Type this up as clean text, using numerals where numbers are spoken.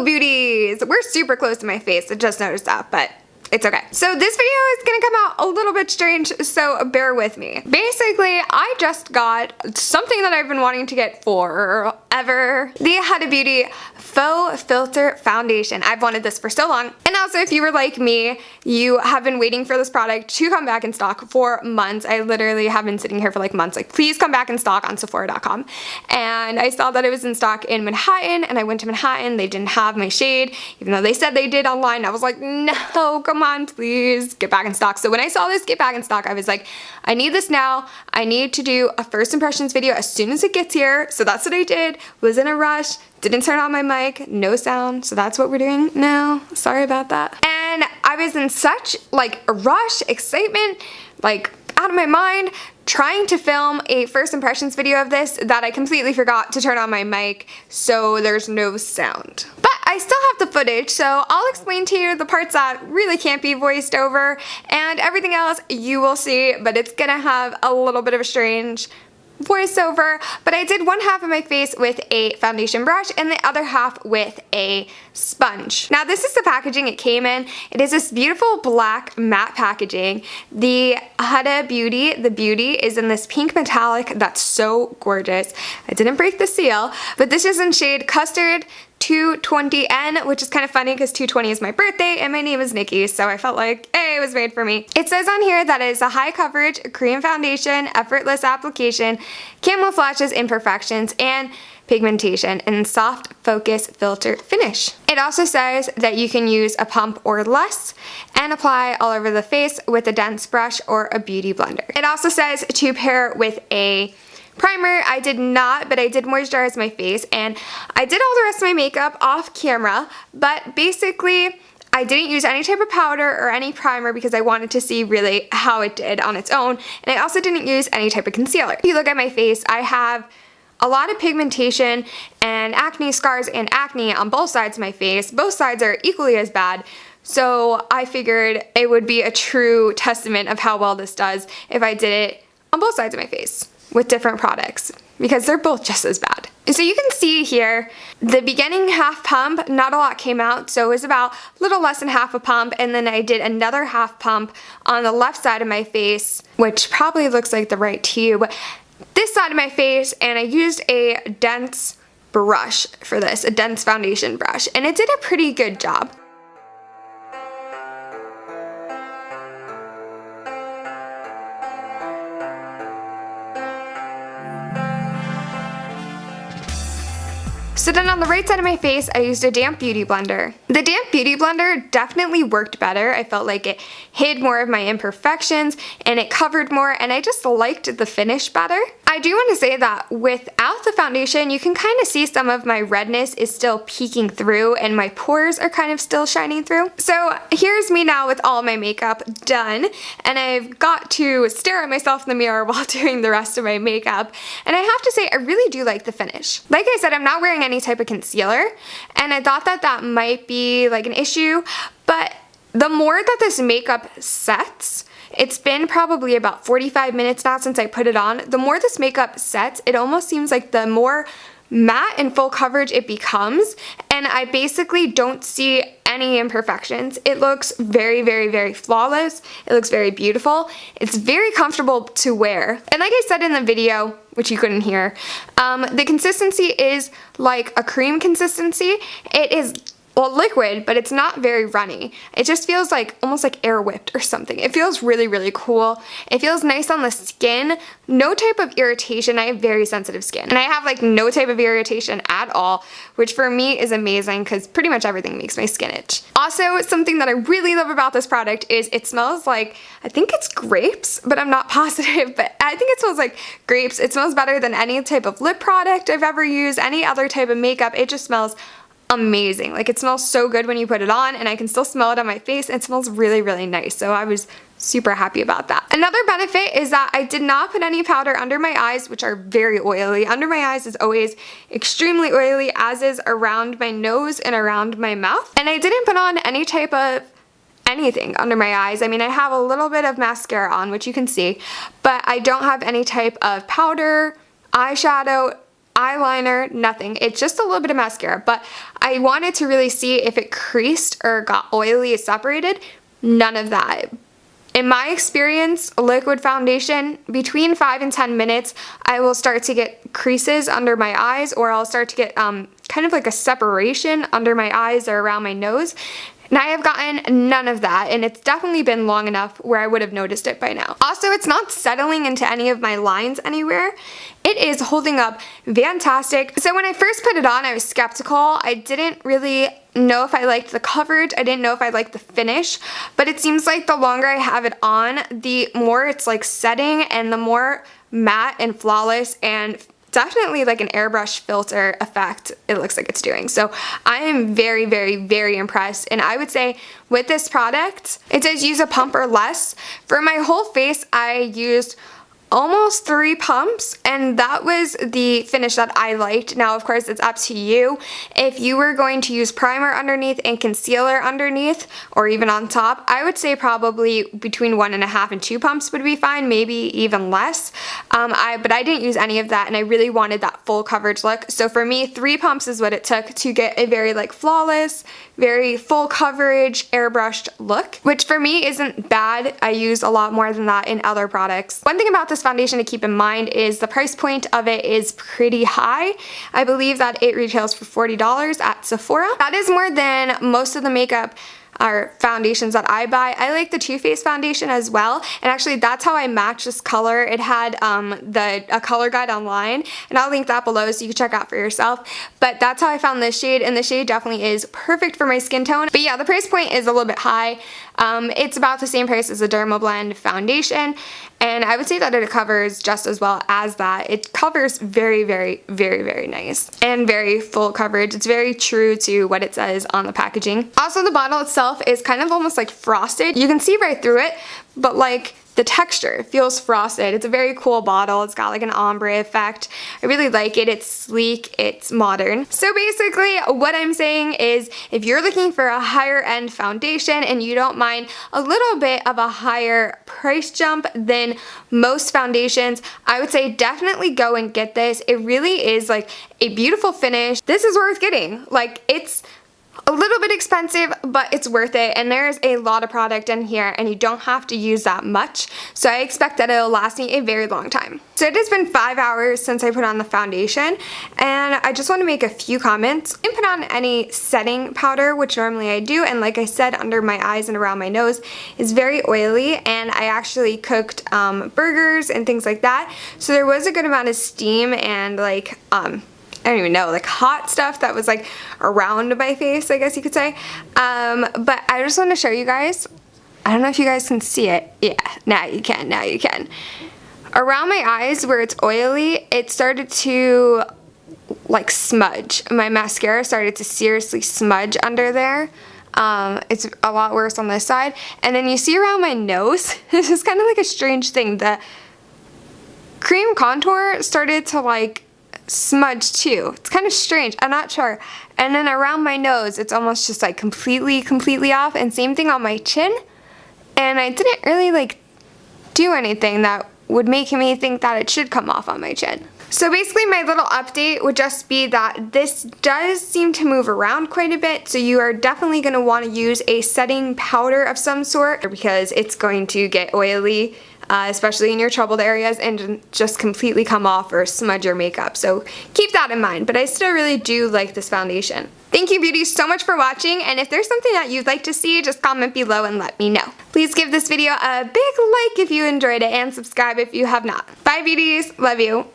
Hello beauties! We're super close to my face, I just noticed that, but it's okay. So this video is gonna come out a little bit strange, so bear with me. Basically, I just got something that I've been wanting to get forever. The Huda Beauty Faux Filter Foundation. I've wanted this for so long. And also, if you were like me, you have been waiting for this product to come back in stock for months. I literally have been sitting here for like months, like, please come back in stock on Sephora.com. And I saw that it was in stock in Manhattan, and I went to Manhattan. They didn't have my shade, even though they said they did online. I was like, no, come on, please get back in stock. So when I saw this get back in stock, I was like, I need this now. I need to do a first impressions video as soon as it gets here. So that's what I did. Was in a rush, didn't turn on my mic, no sound. So that's what we're doing now. Sorry about that. And I was in such like a rush, excitement, like out of my mind, trying to film a first impressions video of this that I completely forgot to turn on my mic, so there's no sound. But I still have the footage, so I'll explain to you the parts that really can't be voiced over, and everything else you will see, but it's gonna have a little bit of a strange voiceover. But I did one half of my face with a foundation brush and the other half with a sponge. Now this is the packaging it came in. It is this beautiful black matte packaging. The Huda Beauty, the beauty, is in this pink metallic that's so gorgeous. I didn't break the seal, but this is in shade Custard 220N, which is kind of funny because 220 is my birthday and my name is Nikki, so I felt like, hey, it was made for me. It says on here that it is a high coverage cream foundation, effortless application, camouflages imperfections and pigmentation, and soft focus filter finish. It also says that you can use a pump or less and apply all over the face with a dense brush or a beauty blender. It also says to pair with a primer. I did not, but I did moisturize my face, and I did all the rest of my makeup off camera, but basically I didn't use any type of powder or any primer because I wanted to see really how it did on its own, and I also didn't use any type of concealer. If you look at my face, I have a lot of pigmentation and acne scars and acne on both sides of my face. Both sides are equally as bad. So I figured it would be a true testament of how well this does if I did it on both sides of my face with different products, because they're both just as bad. So you can see here, the beginning half pump, not a lot came out, so it was about a little less than half a pump, and then I did another half pump on the left side of my face, which probably looks like the right to you, but this side of my face, and I used a dense brush for this, a dense foundation brush, and it did a pretty good job. So then on the right side of my face, I used a damp beauty blender. The damp beauty blender definitely worked better. I felt like it hid more of my imperfections and it covered more, and I just liked the finish better. I do want to say that without the foundation, you can kind of see some of my redness is still peeking through and my pores are kind of still shining through. So here's me now with all my makeup done, and I've got to stare at myself in the mirror while doing the rest of my makeup, and I have to say I really do like the finish. Like I said, I'm not wearing any type of concealer, and I thought that that might be like an issue, but the more that this makeup sets, it's been probably about 45 minutes now since I put it on, the more this makeup sets, it almost seems like the more matte and full coverage it becomes, and I basically don't see any imperfections. It looks very, very, very flawless. It looks very beautiful. It's very comfortable to wear. And like I said in the video, which you couldn't hear, the consistency is like a cream consistency. It is, well, liquid, but it's not very runny. It just feels like almost like air whipped or something. It feels really, really cool. It feels nice on the skin. No type of irritation. I have very sensitive skin, and I have like no type of irritation at all, which for me is amazing because pretty much everything makes my skin itch. Also, something that I really love about this product is it smells like, I think it's grapes, but I'm not positive, but I think it smells like grapes. It smells better than any type of lip product I've ever used, any other type of makeup. It just smells amazing. Like, it smells so good when you put it on, and I can still smell it on my face. It smells really, really nice, so I was super happy about that. Another benefit is that I did not put any powder under my eyes, which are very oily. Under my eyes is always extremely oily, as is around my nose and around my mouth. And I didn't put on any type of anything under my eyes. I mean, I have a little bit of mascara on, which you can see, but I don't have any type of powder, eyeshadow, eyeliner, nothing. It's just a little bit of mascara, but I wanted to really see if it creased or got oily, separated. None of that. In my experience, liquid foundation, between 5 and 10 minutes, I will start to get creases under my eyes, or I'll start to get kind of like a separation under my eyes or around my nose. And I have gotten none of that, and it's definitely been long enough where I would have noticed it by now. Also, it's not settling into any of my lines anywhere. It is holding up fantastic. So when I first put it on, I was skeptical. I didn't really know if I liked the coverage. I didn't know if I liked the finish, but it seems like the longer I have it on, the more it's like setting and the more matte and flawless and definitely like an airbrush filter effect it looks like it's doing. So I am very, very, very impressed. And I would say with this product, it says use a pump or less. For my whole face, I used almost 3 pumps, and that was the finish that I liked. Now, of course, it's up to you. If you were going to use primer underneath and concealer underneath, or even on top, I would say probably between 1.5 and 2 pumps would be fine, maybe even less. But I didn't use any of that, and I really wanted that full coverage look. So for me, 3 pumps is what it took to get a very like flawless, very full coverage, airbrushed look, which for me isn't bad. I use a lot more than that in other products. One thing about this foundation to keep in mind is the price point of it is pretty high. I believe that it retails for $40 at Sephora. That is more than most of the makeup or foundations that I buy. I like the Too Faced foundation as well, and actually that's how I match this color. It had a color guide online, and I'll link that below so you can check out for yourself. But that's how I found this shade, and the shade definitely is perfect for my skin tone. But yeah, the price point is a little bit high. It's about the same price as the Dermablend foundation, and I would say that it covers just as well as that. It covers very, very, very, very nice and very full coverage. It's very true to what it says on the packaging. Also, the bottle itself is kind of almost like frosted. You can see right through it, but like the texture feels frosted. It's a very cool bottle. It's got like an ombre effect. I really like it. It's sleek, it's modern. So basically what I'm saying is if you're looking for a higher end foundation and you don't mind a little bit of a higher price jump than most foundations, I would say definitely go and get this. It really is like a beautiful finish. This is worth getting. Like, it's a little bit expensive, but it's worth it, and there's a lot of product in here and you don't have to use that much, so I expect that it'll last me a very long time. So it has been 5 hours since I put on the foundation, and I just want to make a few comments. I didn't put on any setting powder, which normally I do, and like I said, under my eyes and around my nose is very oily, and I actually cooked burgers and things like that, so there was a good amount of steam and like I don't even know, like hot stuff that was like around my face, I guess you could say. But I just want to show you guys. I don't know if you guys can see it. Yeah, now you can, now you can. Around my eyes where it's oily, it started to like smudge. My mascara started to seriously smudge under there. It's a lot worse on this side. And then you see around my nose, this is kind of like a strange thing. The cream contour started to like smudge too. It's kind of strange, I'm not sure. And then around my nose, it's almost just like completely off, and same thing on my chin. And I didn't really like do anything that would make me think that it should come off on my chin. So basically my little update would just be that this does seem to move around quite a bit, so you are definitely going to want to use a setting powder of some sort because it's going to get oily, especially in your troubled areas, and just completely come off or smudge your makeup. So keep that in mind, but I still really do like this foundation. Thank you, beauties, so much for watching, and if there's something that you'd like to see, just comment below and let me know. Please give this video a big like if you enjoyed it, and subscribe if you have not. Bye, beauties. Love you.